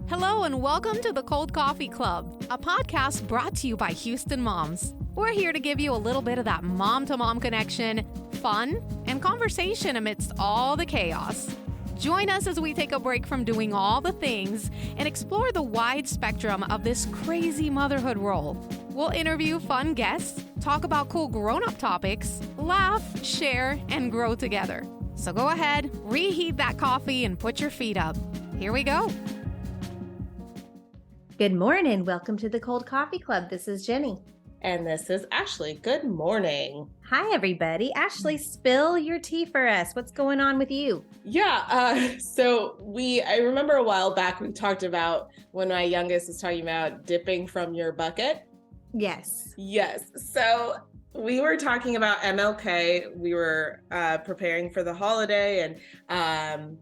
Hello and welcome to the Cold Coffee Club, a podcast brought to you by Houston Moms. We're here to give you a little bit of that mom-to-mom connection, fun, and conversation amidst all the chaos. Join us as we take a break from doing all the things and explore the wide spectrum of this crazy motherhood role. We'll interview fun guests, talk about cool grown-up topics, laugh, share, and grow together. So go ahead, reheat that coffee, and put your feet up. Here we go. Good morning. Welcome to the Cold Coffee Club. This is Jenny. And this is Ashley. Good morning. Hi, everybody. Ashley, spill your tea for us. What's going on with you? I remember a while back we talked about when my youngest was talking about dipping from your bucket. Yes. So we were talking about MLK. We were preparing for the holiday, and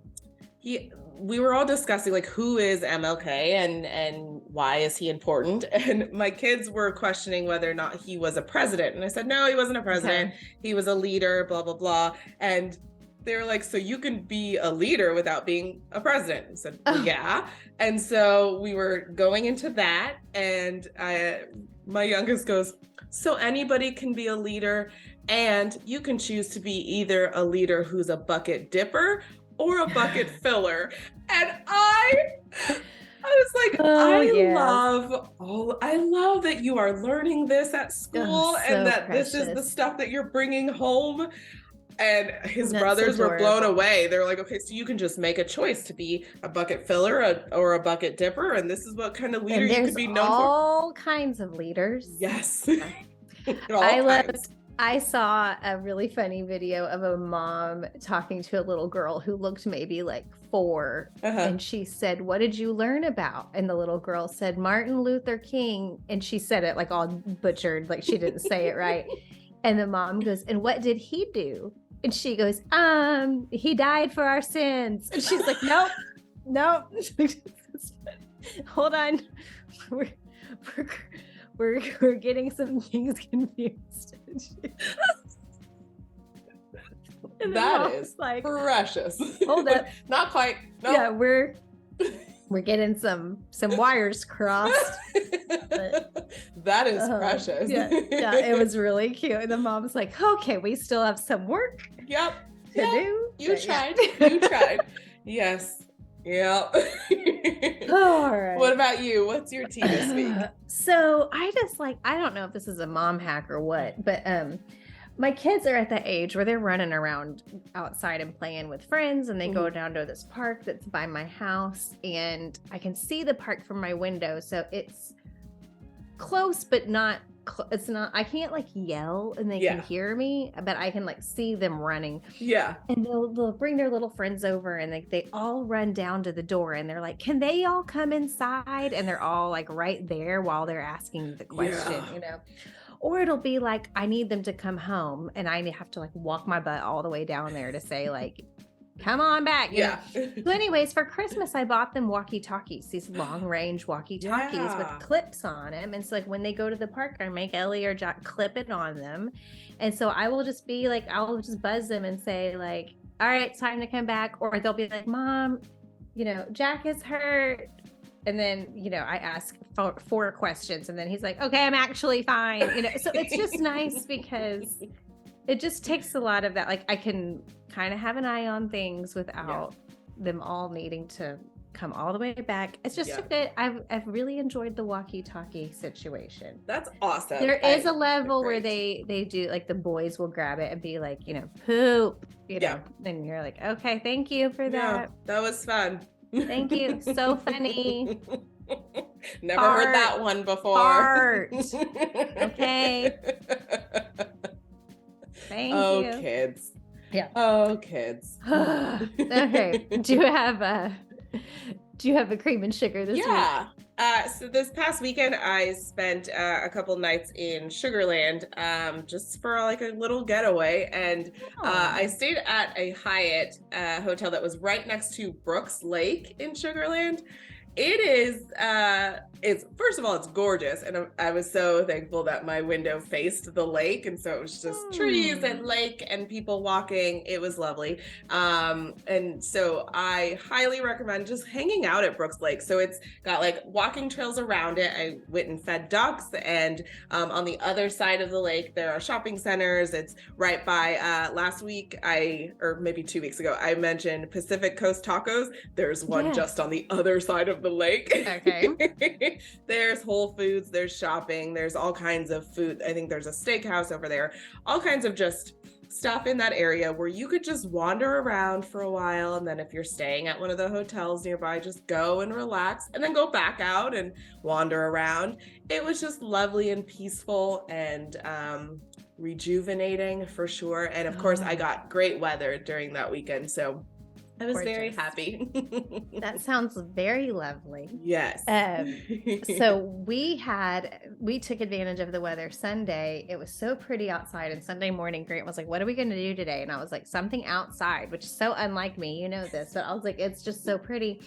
we were all discussing like who is MLK and why is he important? And my kids were questioning whether or not he was a president. And I said, no, he wasn't a president. Okay. He was a leader, blah, blah, blah. And they were like, so you can be a leader without being a president? I said, yeah. And so we were going into that, and my youngest goes, so anybody can be a leader, and you can choose to be either a leader who's a bucket dipper or a bucket filler. And I was like, I love that you are learning this at school, and that precious. This is the stuff that you're bringing home. And his brothers were blown away. They're like, okay, so you can just make a choice to be a bucket filler or a bucket dipper. And this is what kind of leader you could be known for. All kinds of leaders. Yes. I saw a really funny video of a mom talking to a little girl who looked maybe like 4. And she said, what did you learn about? And the little girl said, Martin Luther King. And she said it like all butchered, like she didn't say it right. And the mom goes, and what did he do? And she goes, he died for our sins. And she's like, nope. Hold on. We're getting some things confused. That is like precious. Hold up. Not quite. Nope. Yeah, we're getting some wires crossed. But, that is precious. Yeah, it was really cute. And the mom's like, okay, we still have some work to do. You tried. Yes. Yeah. All right. What about you? What's your tea this week? So I don't know if this is a mom hack or what, but my kids are at that age where they're running around outside and playing with friends, and they go down to this park that's by my house, and I can see the park from my window. So it's close, but not it's not, I can't like yell and they can hear me, but I can like see them running. Yeah. And they'll bring their little friends over, and they all run down to the door, and they're like, can they all come inside? And they're all like right there while they're asking the question, you know? Or it'll be like, I need them to come home, and I have to like walk my butt all the way down there to say like, come on back. Yeah. So anyways, for Christmas, I bought them walkie-talkies, these long-range walkie-talkies with clips on them. And so like when they go to the park, I make Ellie or Jack clip it on them. And so I will just be like, I'll just buzz them and say like, all right, it's time to come back. Or they'll be like, Mom, Jack is hurt. And then, I ask 4 questions, and then he's like, okay, I'm actually fine. So it's just nice because it just takes a lot of that. Like I can kind of have an eye on things without them all needing to come all the way back. It's just a good, I've really enjoyed the walkie-talkie situation. That's awesome. There is a level where they do, like the boys will grab it and be like, poop, know, and you're like, okay, thank you for that. That was fun. Thank you. So funny. Never heard that one before. Fart. Okay. Thank you. Kids. Yeah. Oh, kids. Okay. Do you have a cream and sugar this week? So this past weekend, I spent a couple nights in Sugar Land, just for like a little getaway. And I stayed at a Hyatt hotel that was right next to Brooks Lake in Sugar Land. It is, it's first of all, it's gorgeous. And I was so thankful that my window faced the lake. And so it was just trees and lake and people walking. It was lovely. And so I highly recommend just hanging out at Brooks Lake. So it's got like walking trails around it. I went and fed ducks, and on the other side of the lake, there are shopping centers. It's right by, last week, or maybe 2 weeks ago, I mentioned Pacific Coast Tacos. There's one just on the other side of the lake. Okay. There's Whole Foods, there's shopping, there's all kinds of food. I think there's a steakhouse over there, all kinds of just stuff in that area where you could just wander around for a while. And then if you're staying at one of the hotels nearby, just go and relax and then go back out and wander around. It was just lovely and peaceful and rejuvenating for sure. And of course, I got great weather during that weekend. So I was very happy. That sounds very lovely. Yes. So we took advantage of the weather Sunday. It was so pretty outside, and Sunday morning Grant was like, what are we going to do today? And I was like, something outside, which is so unlike me, you know this, but I was like, it's just so pretty.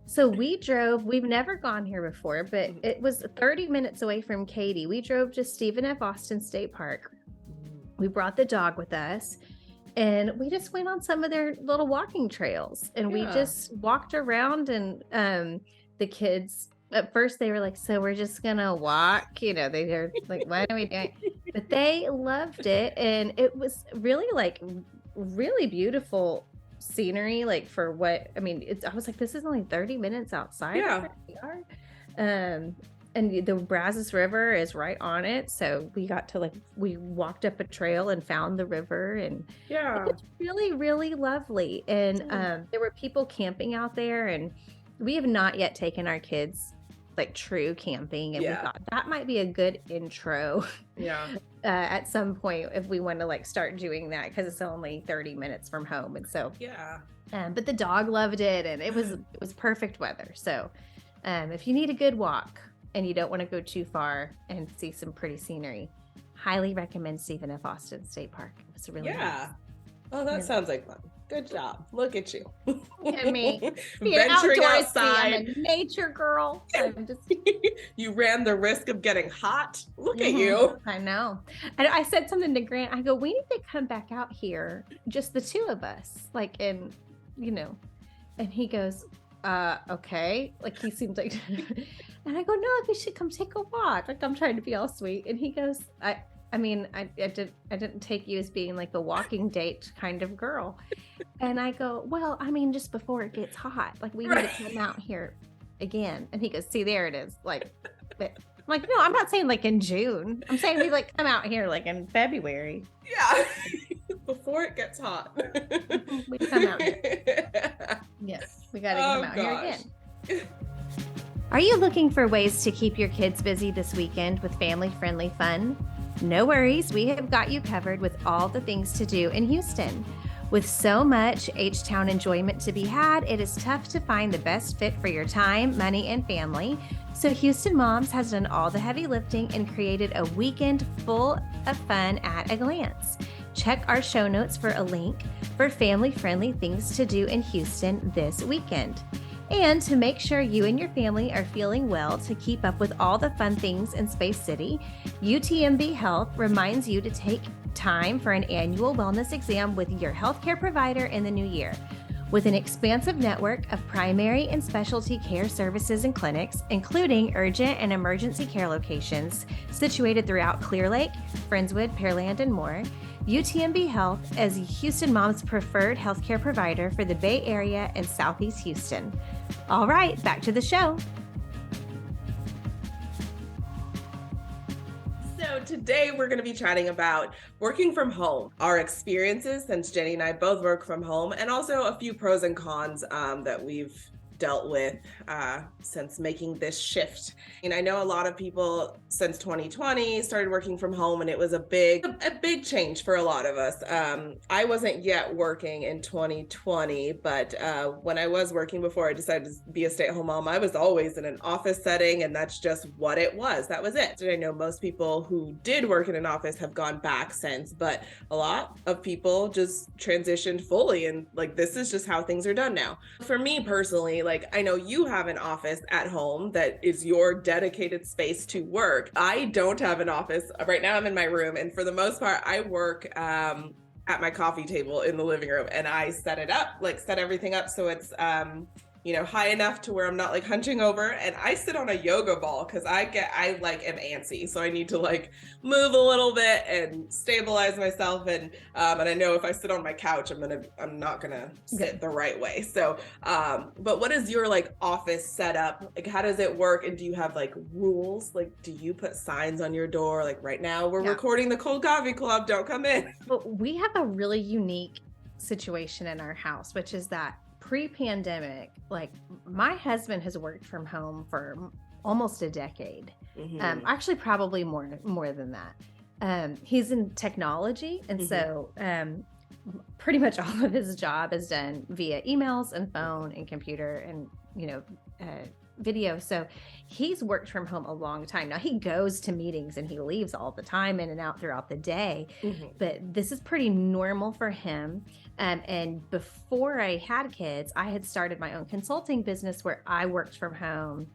So we drove, we've never gone here before, but it was 30 minutes away from Katy. We drove to Stephen F. Austin State Park. We brought the dog with us. And we just went on some of their little walking trails, and we just walked around, and the kids, at first they were like, so we're just gonna walk, you know, they were like, what are we doing? But they loved it, and it was really like really beautiful scenery, like for what, I mean, I was like, this is only 30 minutes outside of where we are. And the Brazos River is right on it. So we got to we walked up a trail and found the river, and it was really, really lovely. And there were people camping out there, and we have not yet taken our kids true camping. And we thought that might be a good intro at some point if we want to start doing that, because it's only 30 minutes from home. And so, but the dog loved it, and it was perfect weather. So if you need a good walk, and you don't want to go too far and see some pretty scenery, highly recommend Stephen F. Austin State Park. It was really nice. Oh, that sounds like fun. Good job. Look at you. Look at me. Venturing outside. I'm a nature girl. I'm just... You ran the risk of getting hot. Look at you. I know. And I said something to Grant. I go, we need to come back out here, just the two of us, and he goes, okay. He seems like, and I go, no, we should come take a walk. I'm trying to be all sweet. And he goes, I didn't take you as being a walking date kind of girl. And I go, well, just before it gets hot, we need to come out here again. And he goes, see, there it is. I'm like, no, I'm not saying in June. I'm saying we come out here in February. Yeah. Before it gets hot. We come out here. Yes, we got to come out here again. Are you looking for ways to keep your kids busy this weekend with family-friendly fun? No worries, we have got you covered with all the things to do in Houston. With so much H-Town enjoyment to be had, it is tough to find the best fit for your time, money, and family. So Houston Moms has done all the heavy lifting and created a weekend full of fun at a glance. Check our show notes for a link for family-friendly things to do in Houston this weekend. And to make sure you and your family are feeling well to keep up with all the fun things in Space City, UTMB Health reminds you to take time for an annual wellness exam with your healthcare provider in the new year. With an expansive network of primary and specialty care services and clinics, including urgent and emergency care locations situated throughout Clear Lake, Friendswood, Pearland, and more, UTMB Health is Houston Mom's preferred healthcare provider for the Bay Area and Southeast Houston. All right, back to the show. So today we're going to be chatting about working from home, our experiences since Jenny and I both work from home, and also a few pros and cons that we've dealt with since making this shift. And I know a lot of people since 2020 started working from home, and it was a big change for a lot of us. I wasn't yet working in 2020, but when I was working before I decided to be a stay-at-home mom, I was always in an office setting, and that's just what it was. That was it. And I know most people who did work in an office have gone back since, but a lot of people just transitioned fully, and this is just how things are done now. For me personally, like, I know you have an office at home that is your dedicated space to work. I don't have an office. Right now I'm in my room, and for the most part, I work at my coffee table in the living room, and I set everything up so it's high enough to where I'm not like hunching over, and I sit on a yoga ball because I am antsy, so I need to like move a little bit and stabilize myself, and I know if I sit on my couch I'm not gonna sit the right way. So but what is your like office setup like? How does it work? And do you have like rules? Like, do you put signs on your door like, right now we're recording the Cold Coffee Club, don't come in? But we have a really unique situation in our house, which is that pre-pandemic, like my husband has worked from home for almost a decade. Actually probably more than that. He's in technology, and so pretty much all of his job is done via emails and phone and computer and video. So he's worked from home a long time. Now he goes to meetings and he leaves all the time, in and out throughout the day, but this is pretty normal for him. And before I had kids, I had started my own consulting business where I worked from home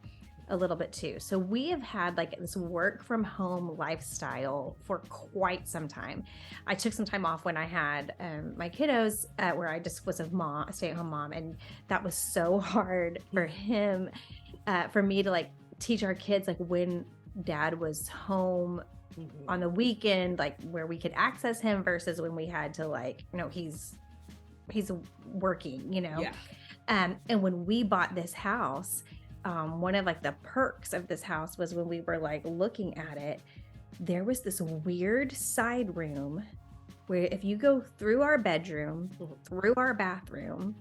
a little bit too. So we have had like this work from home lifestyle for quite some time. I took some time off when I had my kiddos, where I just was a stay-at-home mom, and that was so hard for him, for me to like teach our kids like when dad was home on the weekend, like where we could access him versus when we had to like, he's working, and when we bought this house, one of like the perks of this house was when we were like looking at it, there was this weird side room where if you go through our bedroom, through our bathroom,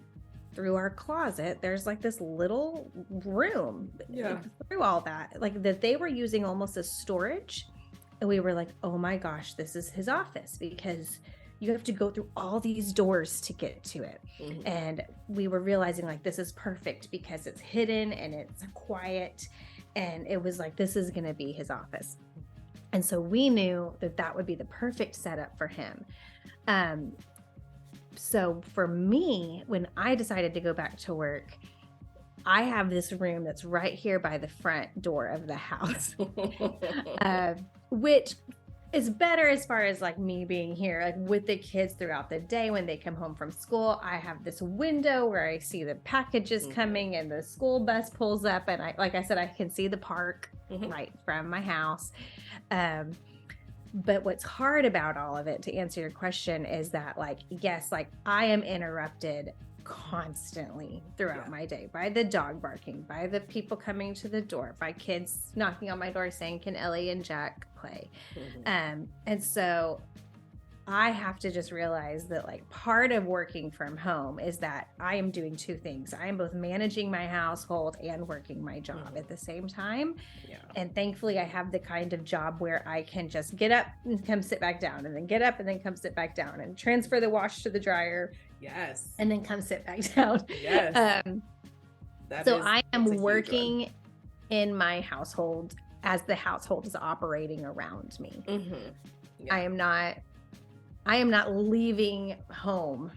through our closet, there's like this little room through all that, like that they were using almost as storage. And we were like, oh my gosh, this is his office, because you have to go through all these doors to get to it. And we were realizing like, this is perfect because it's hidden and it's quiet. And it was like, this is going to be his office. And so we knew that that would be the perfect setup for him. So for me, when I decided to go back to work, I have this room that's right here by the front door of the house, which is better as far as like me being here, like with the kids throughout the day. When they come home from school, I have this window where I see the packages coming and the school bus pulls up, and like I said, I can see the park right from my house. But what's hard about all of it, to answer your question, is that like, yes, like I am interrupted constantly throughout my day by the dog barking, by the people coming to the door, by kids knocking on my door saying, can Ellie and Jack play? And so I have to just realize that like part of working from home is that I am doing two things. I am both managing my household and working my job at the same time. And thankfully I have the kind of job where I can just get up and come sit back down, and then get up and then come sit back down, and transfer the wash to the dryer. And then come sit back down. So I am working in my household as the household is operating around me. I am not leaving home.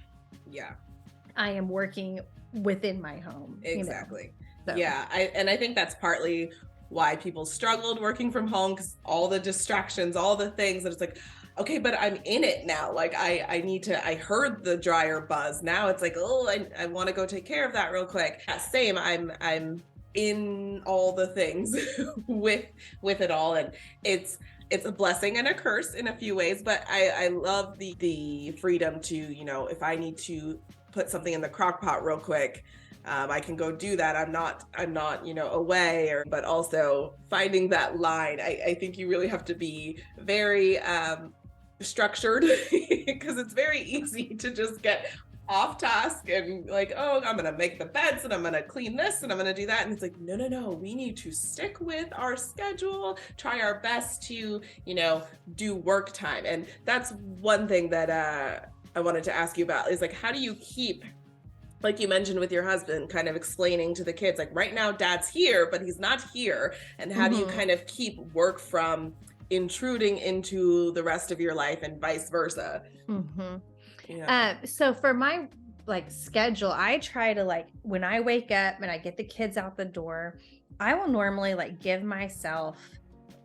I am working within my home. Exactly. So. I think that's partly why people struggled working from home, because all the distractions, all the things that it's like, okay, but I'm in it now. Like I heard the dryer buzz. Now it's like, oh, I want to go take care of that real quick. Same. I'm in all the things with it all. And it's a blessing and a curse in a few ways, but I love the freedom to, if I need to put something in the crock pot real quick, I can go do that. I'm not, away, but also finding that line. I think you really have to be very structured, because it's very easy to just get off task and like, oh, I'm gonna make the beds and I'm gonna clean this and I'm gonna do that, and it's like, no, we need to stick with our schedule, try our best to do work time. And that's one thing that I wanted to ask you about, is like, how do you keep, like you mentioned with your husband, kind of explaining to the kids like, right now dad's here but he's not here, and how do you kind of keep work from intruding into the rest of your life and vice versa? So for my like schedule, I try to like, when I wake up and I get the kids out the door, I will normally like give myself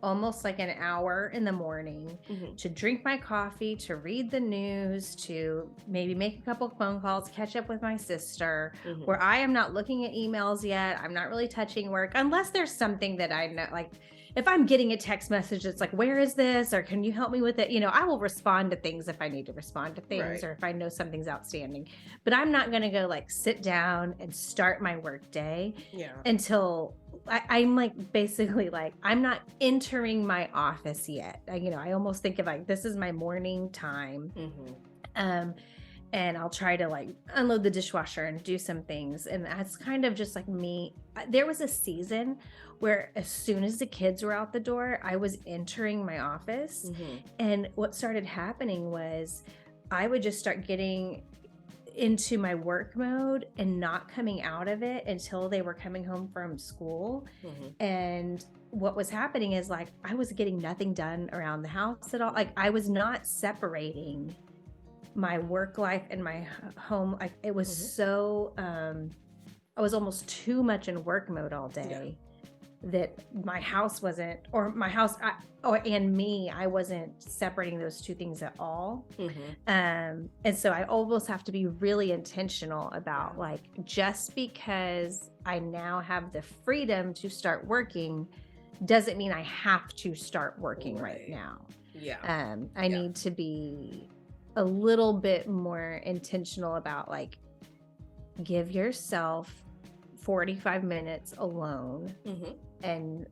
almost like an hour in the morning to drink my coffee, to read the news, to maybe make a couple phone calls, catch up with my sister, where I am not looking at emails yet. I'm not really touching work unless there's something that I know, like if I'm getting a text message that's like, where is this? Or can you help me with it? You know, I will respond to things if I need to respond to things, or if I know something's outstanding. But I'm not going to go like sit down and start my work day until I'm like, basically like, I'm not entering my office yet. I almost think of like, this is my morning time. And I'll try to like unload the dishwasher and do some things. And that's kind of just like me. There was a season where as soon as the kids were out the door, I was entering my office. And what started happening was I would just start getting into my work mode and not coming out of it until they were coming home from school. And what was happening is like, I was getting nothing done around the house at all. Like I was not separating my work life and my home. Like it was so, I was almost too much in work mode all day that my house wasn't, or my house and me, I wasn't separating those two things at all. And so I almost have to be really intentional about like, just because I now have the freedom to start working doesn't mean I have to start working right now. I need to be a little bit more intentional about like, give yourself 45 minutes alone and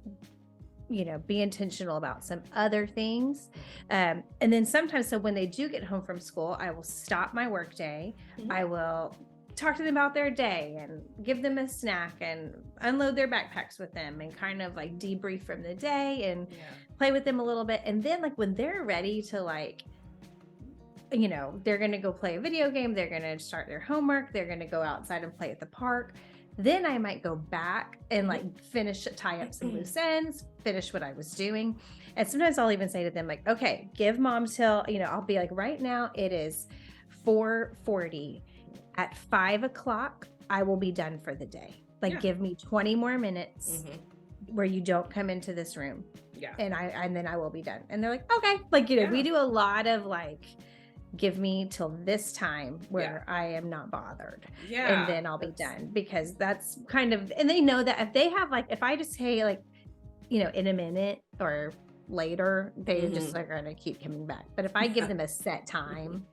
be intentional about some other things. And then sometimes, so when they do get home from school, I will stop my work day. I will talk to them about their day and give them a snack and unload their backpacks with them and kind of like debrief from the day and play with them a little bit. And then like when they're ready to like, they're going to go play a video game, they're going to start their homework, they're going to go outside and play at the park. Then I might go back and like tie up some loose ends, finish what I was doing. And sometimes I'll even say to them like, okay, give mom till, I'll be like, right now it is 4:40. At 5 o'clock, I will be done for the day. Like give me 20 more minutes where you don't come into this room. And then I will be done. And they're like, okay. Like, we do a lot of like, give me till this time where I am not bothered. And then I'll be done, because that's kind of, and they know that if they have like, if I just say like, in a minute or later, they just are going to keep coming back. But if I give them a set time,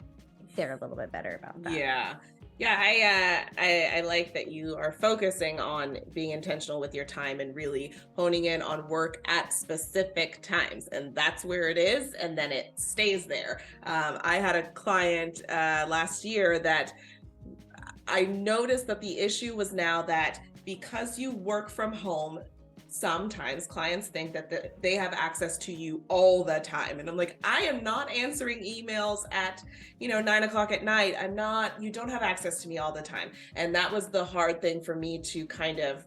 they're a little bit better about that. I like that you are focusing on being intentional with your time and really honing in on work at specific times, and that's where it is, and then it stays there. I had a client last year that I noticed that the issue was now that because you work from home, sometimes clients think that they have access to you all the time. And I'm like, I am not answering emails at, 9 o'clock at night. You don't have access to me all the time. And that was the hard thing for me to kind of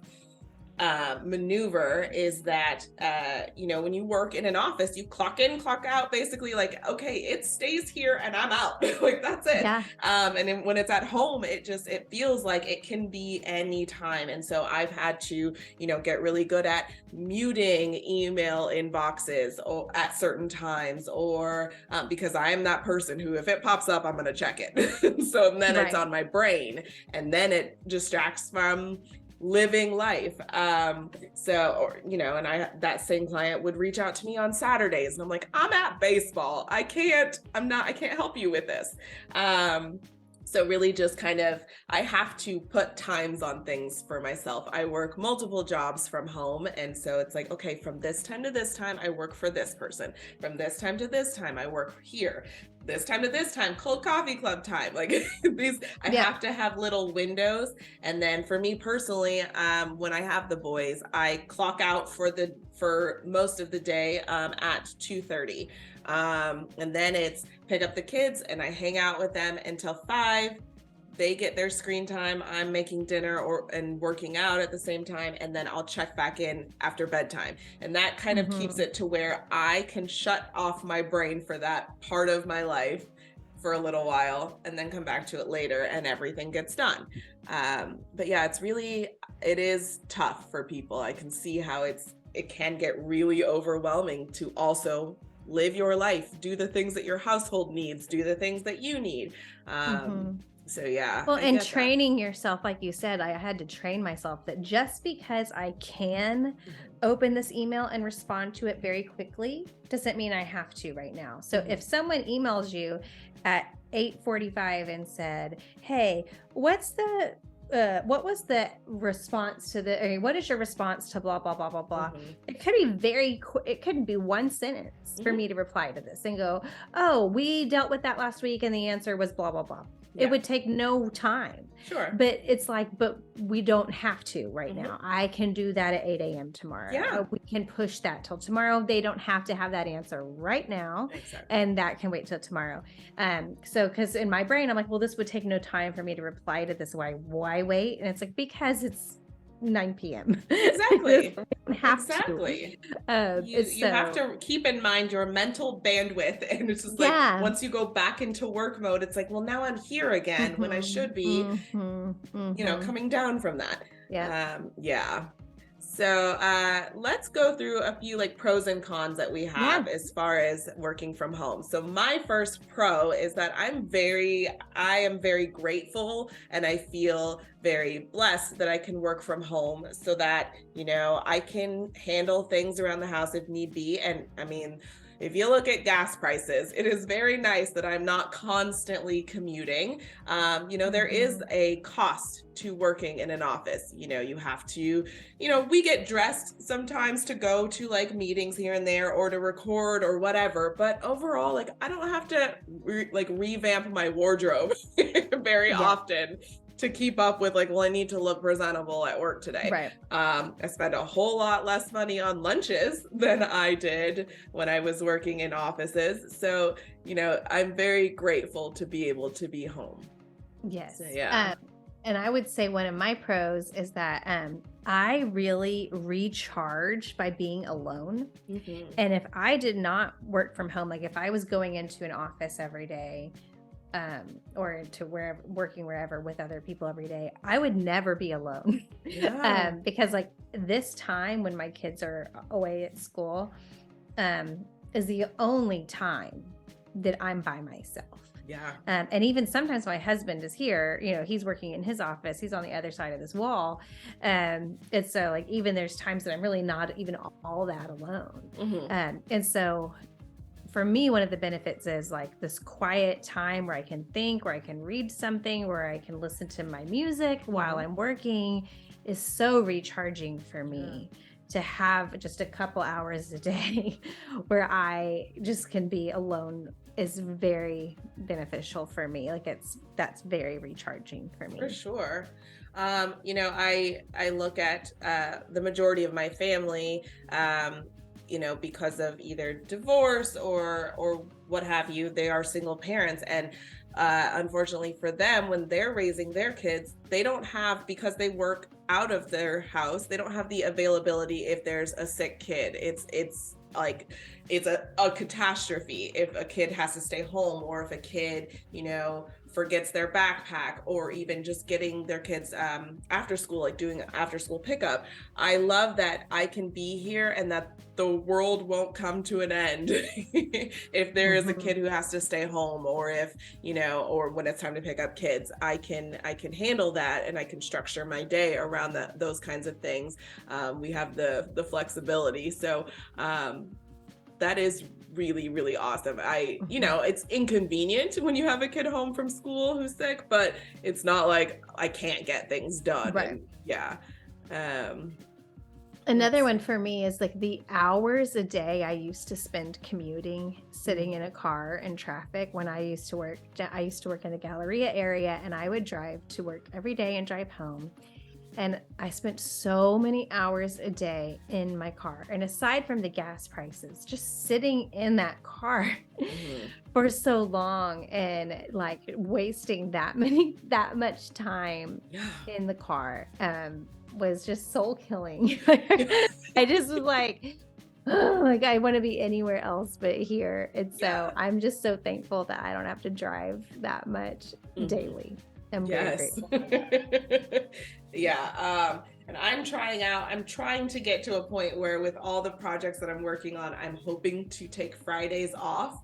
maneuver, is that, when you work in an office, you clock in, clock out, basically like, okay, it stays here and I'm out. Like, that's it. And then when it's at home, it feels like it can be any time. And so I've had to, get really good at muting email inboxes at certain times, or because I am that person who, if it pops up, I'm going to check it. So then it's on my brain, and then it distracts from living life. And that same client would reach out to me on Saturdays, and I'm like, I'm at baseball. I can't help you with this. So really just kind of, I have to put times on things for myself. I work multiple jobs from home. And so it's like, okay, from this time to this time, I work for this person. From this time to this time, I work here. This time to this time, cold coffee club time. Like these, I have to have little windows. And then for me personally, when I have the boys, I clock out for most of the day at 2:30. And then it's pick up the kids and I hang out with them until 5. They get their screen time. I'm making dinner and working out at the same time. And then I'll check back in after bedtime. And that kind of keeps it to where I can shut off my brain for that part of my life for a little while and then come back to it later and everything gets done. But yeah, it is tough for people. I can see how it can get really overwhelming to also live your life, do the things that your household needs, do the things that you need. So yeah. Well, and training yourself, like you said, I had to train myself that just because I can open this email and respond to it very quickly doesn't mean I have to right now. So if someone emails you at 8:45 and said, "Hey, what was the response to what is your response to blah, blah, blah, blah, blah." It could be it couldn't be one sentence for me to reply to this and go, "Oh, we dealt with that last week and the answer was blah, blah, blah." It would take no time. Sure. But it's like, but we don't have to right now. I can do that at 8 a.m. tomorrow. Yeah. We can push that till tomorrow. They don't have to have that answer right now. Exactly. And that can wait till tomorrow. So, because in my brain, I'm like, well, this would take no time for me to reply to this. Why wait? And it's like, because it's 9 p.m. Exactly. Exactly. You have to keep in mind your mental bandwidth, and it's just like once you go back into work mode, it's like, well, now I'm here again when I should be, coming down from that. Yeah. So let's go through a few like pros and cons that we have as far as working from home. So my first pro is that I am very grateful and I feel very blessed that I can work from home so that, I can handle things around the house if need be. And I mean, if you look at gas prices, it is very nice that I'm not constantly commuting. There is a cost to working in an office. You have to, we get dressed sometimes to go to like meetings here and there or to record or whatever. But overall, like I don't have to revamp my wardrobe very often to keep up with I need to look presentable at work today. Right. I spend a whole lot less money on lunches than I did when I was working in offices. So, I'm very grateful to be able to be home. Yes. So, yeah. And I would say one of my pros is that I really recharge by being alone. And if I did not work from home, like if I was going into an office every day, or to working wherever with other people every day, I would never be alone. Because like this time when my kids are away at school, is the only time that I'm by myself. And even sometimes my husband is here, he's working in his office, he's on the other side of this wall. And so like, even there's times that I'm really not even all that alone. And so for me, one of the benefits is like this quiet time where I can think, where I can read something, where I can listen to my music while I'm working is so recharging for me to have just a couple hours a day where I just can be alone is very beneficial for me. Like that's very recharging for me. For sure. I look at the majority of my family, because of either divorce or what have you, they are single parents. And unfortunately for them, when they're raising their kids, they don't have, because they work out of their house, they don't have the availability if there's a sick kid. It's a catastrophe if a kid has to stay home, or if a kid, forgets their backpack, or even just getting their kids after school, like doing after school pickup. I love that I can be here and that the world won't come to an end if there is a kid who has to stay home, or if, or when it's time to pick up kids. I can handle that, and I can structure my day around those kinds of things. We have the flexibility. So that is really, really awesome. It's inconvenient when you have a kid home from school who's sick, but it's not like I can't get things done. Right. And, another one for me is like the hours a day I used to spend commuting, sitting in a car in traffic when I used to work in the Galleria area, and I would drive to work every day and drive home. And I spent so many hours a day in my car. And aside from the gas prices, just sitting in that car for so long and like wasting that much time in the car was just soul killing. I just was like, Like I want to be anywhere else but here. And so I'm just so thankful that I don't have to drive that much daily. I'm very grateful. Yeah. And I'm trying to get to a point where with all the projects that I'm working on, I'm hoping to take Fridays off,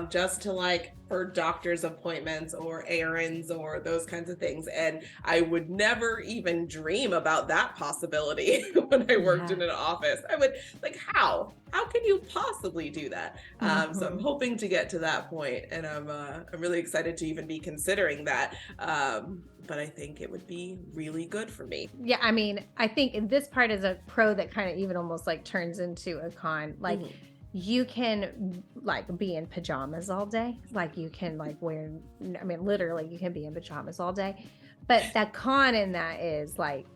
just to like for doctor's appointments or errands or those kinds of things. And I would never even dream about that possibility when I worked in an office. I would like, how can you possibly do that? So I'm hoping to get to that point, and I'm really excited to even be considering that. But I think it would be really good for me. Yeah, I mean, I think this part is a pro that kind of even almost like turns into a con. Like you can like be in pajamas all day. Like you can like wear, I mean, literally you can be in pajamas all day. But that con in that is like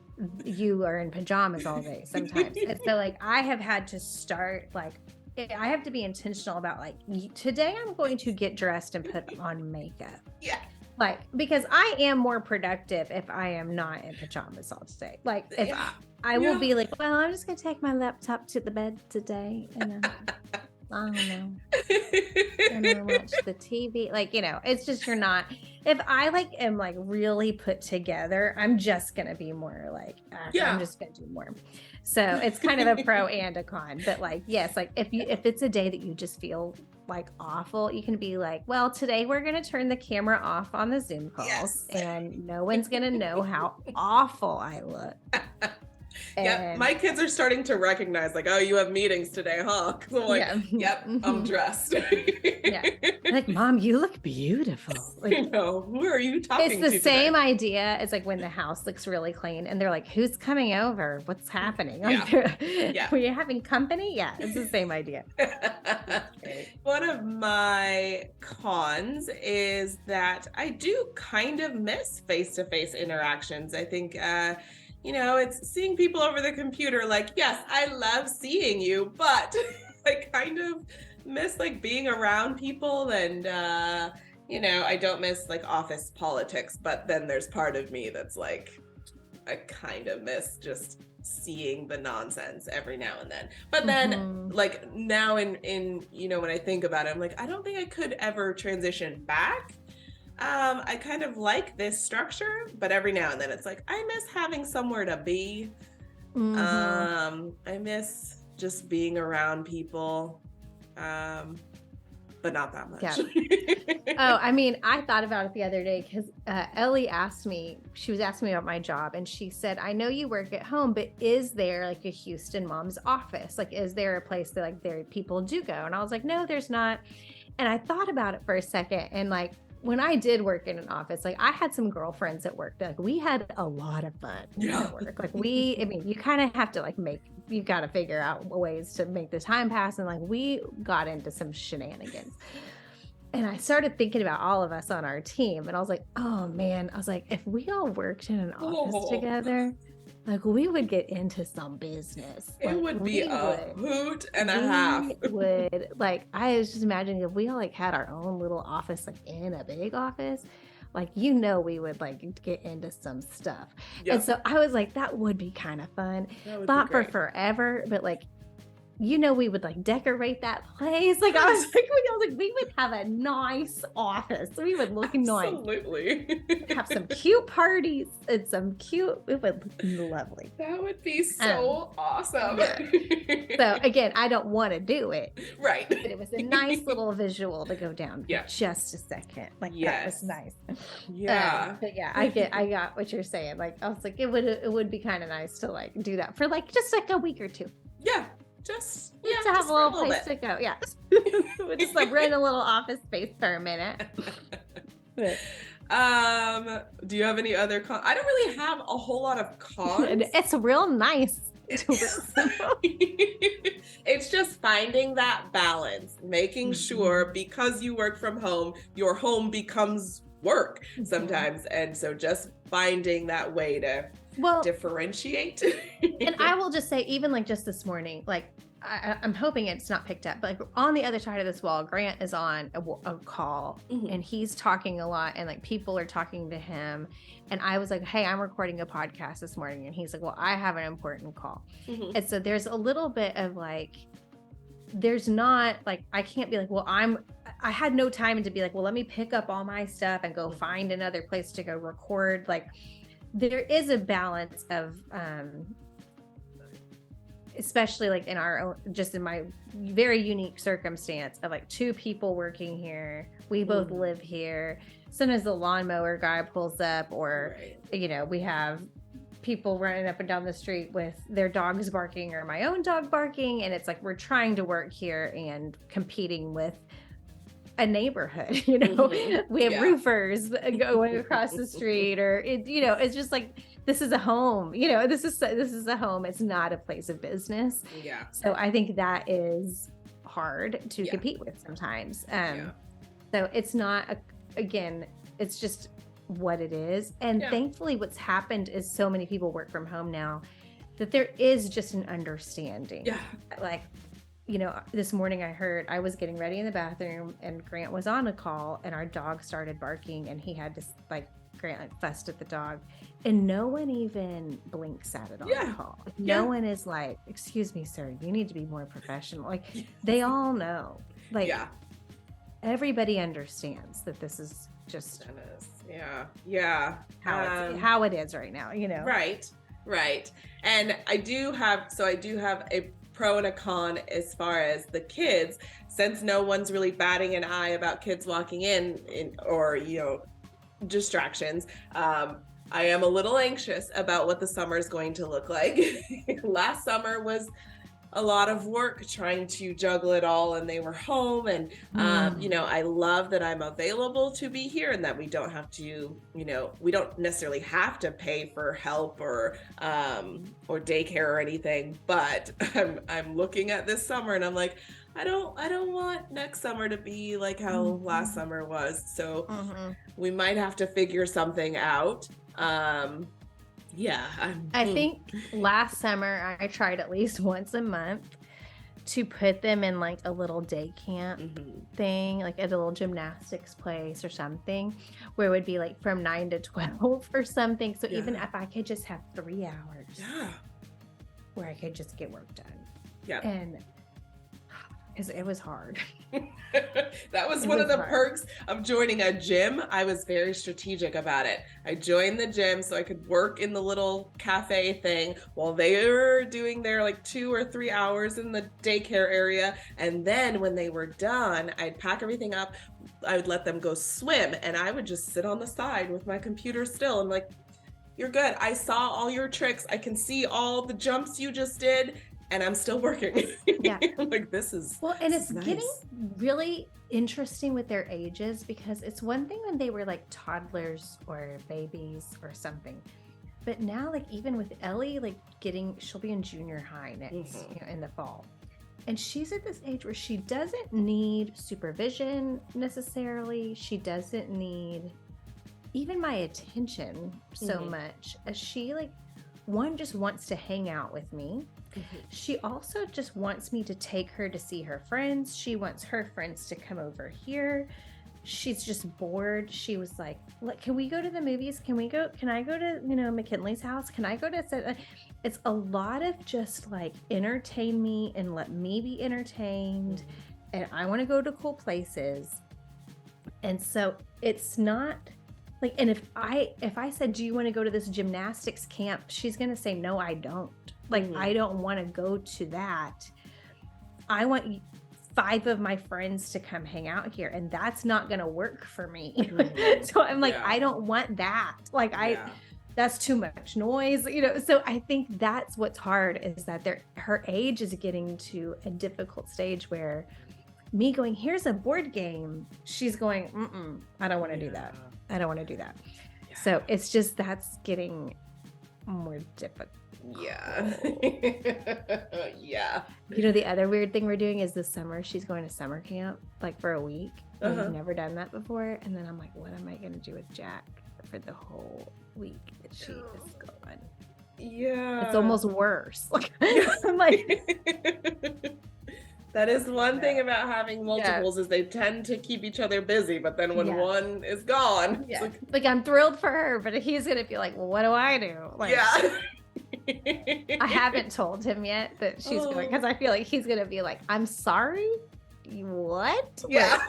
you are in pajamas all day sometimes. And so like I have had to start like, I have to be intentional about like, today I'm going to get dressed and put on makeup. Yeah. Like, because I am more productive if I am not in pajamas all day. Like, if I will be like, well, I'm just going to take my laptop to the bed today. And I don't know. And I watch the TV. Like, you know, it's just, you're not, if I like am like really put together, I'm just going to be more like, I'm just going to do more. So it's kind of a pro and a con, but like, yes, like if it's a day that you just feel like awful, you can be like, well, today we're going to turn the camera off on the Zoom calls and no one's going to know how awful I look. Yeah, my kids are starting to recognize like, oh, you have meetings today, huh? So I'm like, yep, I'm dressed. Like, Mom, you look beautiful. Like, I know. Who are you talking to? It's the same idea as like when the house looks really clean and they're like, who's coming over? What's happening? Like, were you having company? Yeah, it's the same idea. One of my cons is that I do kind of miss face-to-face interactions. I think you know, it's seeing people over the computer, like, yes, I love seeing you, but I kind of miss like being around people. And, you know, I don't miss like office politics, but then there's part of me that's like, I kind of miss just seeing the nonsense every now and then. But then like now in, you know, when I think about it, I'm like, I don't think I could ever transition back. I kind of like this structure, but every now and then it's like, I miss having somewhere to be. I miss just being around people, but not that much. Oh, I mean, I thought about it the other day because Ellie she was asking me about my job, and she said, I know you work at home, but is there like a Houston mom's office? Like, is there a place that like there people do go? And I was like, no, there's not. And I thought about it for a second, and like, when I did work in an office, like I had some girlfriends at work, like we had a lot of fun at work. Like I mean, you kind of have to like you got to figure out ways to make the time pass. And like, we got into some shenanigans. And I started thinking about all of us on our team, and I was like, oh man, I was like, if we all worked in an office together, like we would get into some business. It would be a hoot and a half. Would like, I was just imagining if we all like had our own little office, like in a big office, like, you know, we would like get into some stuff. And so I was like, that would be kind of fun. Thought for forever, but like, you know, we would like decorate that place. Like I was like, we would have a nice office. We would look nice. Absolutely. Have some cute parties and some cute, it would look lovely. That would be so awesome. So again, I don't want to do it. Right. But it was a nice little visual to go down for just a second. Like that was nice. Yeah. But yeah, I got what you're saying. Like I was like, it would be kind of nice to like do that for like just like a week or two. Yeah. Just to have a little place to go. Yeah. We'll just like rent a little office space for a minute. Do you have any other cons? I don't really have a whole lot of cons. It's real nice. It's just finding that balance, making sure, because you work from home, your home becomes work sometimes. And so just finding that way to differentiate. And I will just say, even like just this morning, like I'm hoping it's not picked up, but like on the other side of this wall, Grant is on a call and he's talking a lot, and like people are talking to him. And I was like, hey, I'm recording a podcast this morning. And he's like, well, I have an important call. And so there's a little bit of like, there's not like, I can't be like, well, I had no time to be like, well, let me pick up all my stuff and go find another place to go record. Like, there is a balance of, especially like in our own, just in my very unique circumstance of like 2 people working here. We both live here. Sometimes the lawnmower guy pulls up, or, you know, we have people running up and down the street with their dogs barking or my own dog barking. And it's like, we're trying to work here and competing with a neighborhood, you know, we have roofers going across the street, or it, you know, it's just like, this is a home, you know, this is a home. It's not a place of business. Yeah. So I think that is hard to compete with sometimes. So it's not, again, it's just what it is. And thankfully what's happened is so many people work from home now that there is just an understanding. Yeah. Like, you know, this morning I was getting ready in the bathroom and Grant was on a call and our dog started barking and he had to like, Grant like fussed at the dog and no one even blinks at it on the call. No one is like, excuse me, sir, you need to be more professional. Like they all know, like everybody understands that this is just how it is right now, you know? Right. And I do have a pro and a con as far as the kids, since no one's really batting an eye about kids walking in or, you know, distractions. I am a little anxious about what the summer is going to look like. Last summer was a lot of work trying to juggle it all, and they were home, and you know, I love that I'm available to be here and that we don't have to, you know, we don't necessarily have to pay for help or daycare or anything, but I'm looking at this summer and I'm like, I don't want next summer to be like how last summer was. So we might have to figure something out. I think last summer I tried at least once a month to put them in like a little day camp thing, like at a little gymnastics place or something, where it would be like from 9 to 12 or something. So even if I could just have 3 hours where I could just get work done. And because it was hard. That was one of the perks of joining a gym. I was very strategic about it. I joined the gym so I could work in the little cafe thing while they were doing their like 2 or 3 hours in the daycare area. And then when they were done, I'd pack everything up. I would let them go swim and I would just sit on the side with my computer still. I'm like, you're good. I saw all your tricks. I can see all the jumps you just did. And I'm still working. Like this is well, and it's nice. Getting really interesting with their ages, because it's one thing when they were like toddlers or babies or something, but now like even with Ellie, like she'll be in junior high next, you know, in the fall, and she's at this age where she doesn't need supervision necessarily. She doesn't need even my attention so much as she like just wants to hang out with me. She also just wants me to take her to see her friends. She wants her friends to come over here. She's just bored. She was like, can we go to the movies? Can I go to, you know, McKinley's house? Can I go to, it's a lot of just like entertain me and let me be entertained. And I want to go to cool places. And so it's not like, and if I said, do you want to go to this gymnastics camp? She's going to say, no, I don't. Like, I don't want to go to that. I want 5 of my friends to come hang out here, and that's not going to work for me. So I'm like, I don't want that. Like, that's too much noise, you know? So I think that's what's hard, is that her age is getting to a difficult stage where me going, here's a board game. She's going, I don't want to do that. I don't want to do that. So it's just, that's getting more difficult. You know, the other weird thing we're doing is this summer she's going to summer camp like for a week. We've never done that before, and then I'm like, what am I going to do with Jack for the whole week that she is gone? It's almost worse. I'm like that is one thing about having multiples is they tend to keep each other busy, but then when one is gone, like I'm thrilled for her, but he's gonna be like, well, what do I do? Like, I haven't told him yet that she's going, because I feel like he's going to be like, I'm sorry? What? Yeah.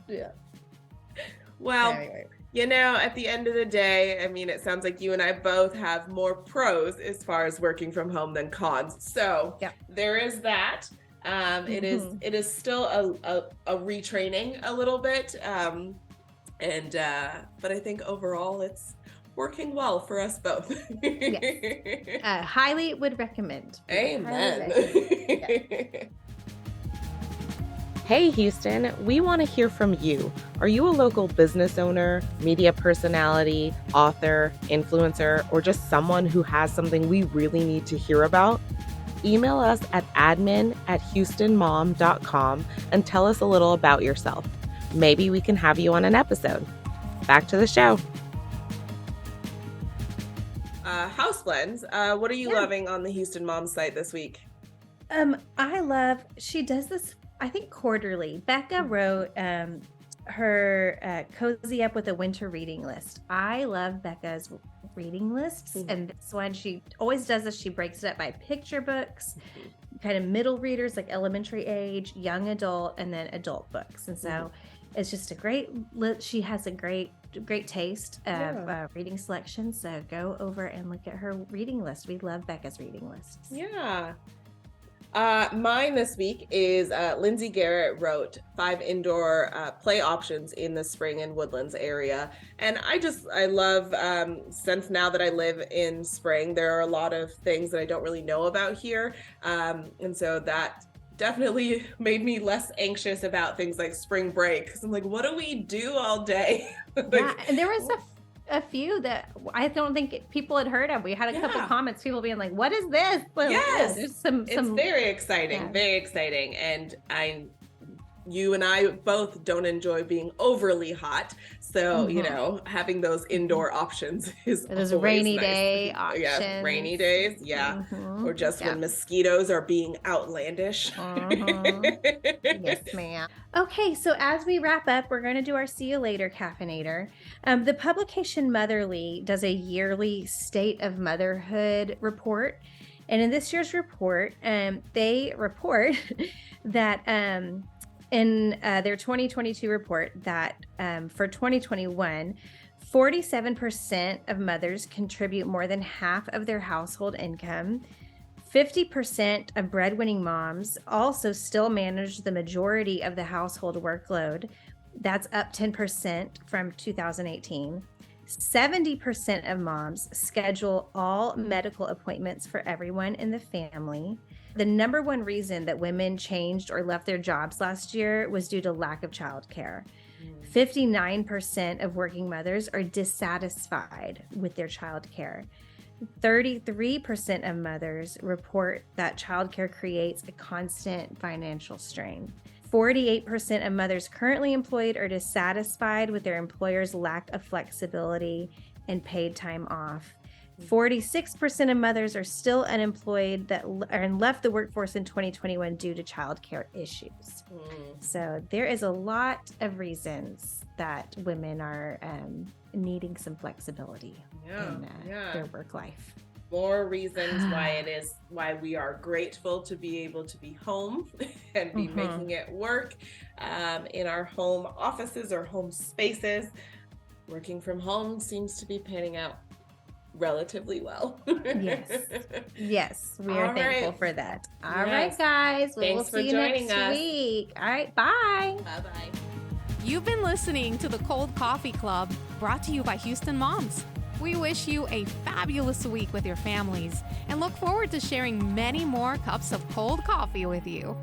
Yeah. Well, Anyway. at the end of the day, I mean, it sounds like you and I both have more pros as far as working from home than cons. So there is that. It is still a retraining a little bit. But I think overall it's working well for us both. Yes. Highly would recommend. Amen. Yeah. Hey Houston, we want to hear from you. Are you a local business owner, media personality, author, influencer, or just someone who has something we really need to hear about? Email us at admin@houstonmom.com and tell us a little about yourself. Maybe we can have you on an episode. Back to the show. House blends. What are you loving on the Houston Mom site this week? She does this, I think, quarterly. Becca wrote her Cozy Up with a Winter reading list. I love Becca's reading lists. And this one, she always does this. She breaks it up by picture books, kind of middle readers, like elementary age, young adult, and then adult books. And so it's just a great, she has a great taste of reading selection. So go over and look at her reading list. We love Becca's reading lists. Yeah. Mine this week is Lindsay Garrett wrote 5 indoor play options in the spring and Woodlands area. And I love, since now that I live in spring, there are a lot of things that I don't really know about here. And so that definitely made me less anxious about things like spring break. Because I'm like, what do we do all day? And there was a few that I don't think people had heard of. We had a couple comments, people being like, what is this? Well, yes, there's it's very exciting, very exciting. And you and I both don't enjoy being overly hot. So, having those indoor options is those rainy day options. Yeah, rainy days. Yeah. Or just when mosquitoes are being outlandish. Yes, ma'am. Okay, so as we wrap up, we're going to do our See You Later Caffeinator. The publication Motherly does a yearly State of Motherhood report. And in this year's report, they report that in their 2022 report that for 2021, 47% of mothers contribute more than half of their household income. 50% of breadwinning moms also still manage the majority of the household workload. That's up 10% from 2018. 70% of moms schedule all medical appointments for everyone in the family. The number one reason that women changed or left their jobs last year was due to lack of childcare. 59% of working mothers are dissatisfied with their childcare. 33% of mothers report that childcare creates a constant financial strain. 48% of mothers currently employed are dissatisfied with their employer's lack of flexibility and paid time off. 46% of mothers are still unemployed and left the workforce in 2021 due to childcare issues. So there is a lot of reasons that women are needing some flexibility in their work life. More reasons why we are grateful to be able to be home and be making it work in our home offices or home spaces. Working from home seems to be panning out relatively well. Yes, we are thankful for that. All right, guys. We'll see you next week. All right, bye. Bye-bye. You've been listening to the Cold Coffee Club, brought to you by Houston Moms. We wish you a fabulous week with your families and look forward to sharing many more cups of cold coffee with you.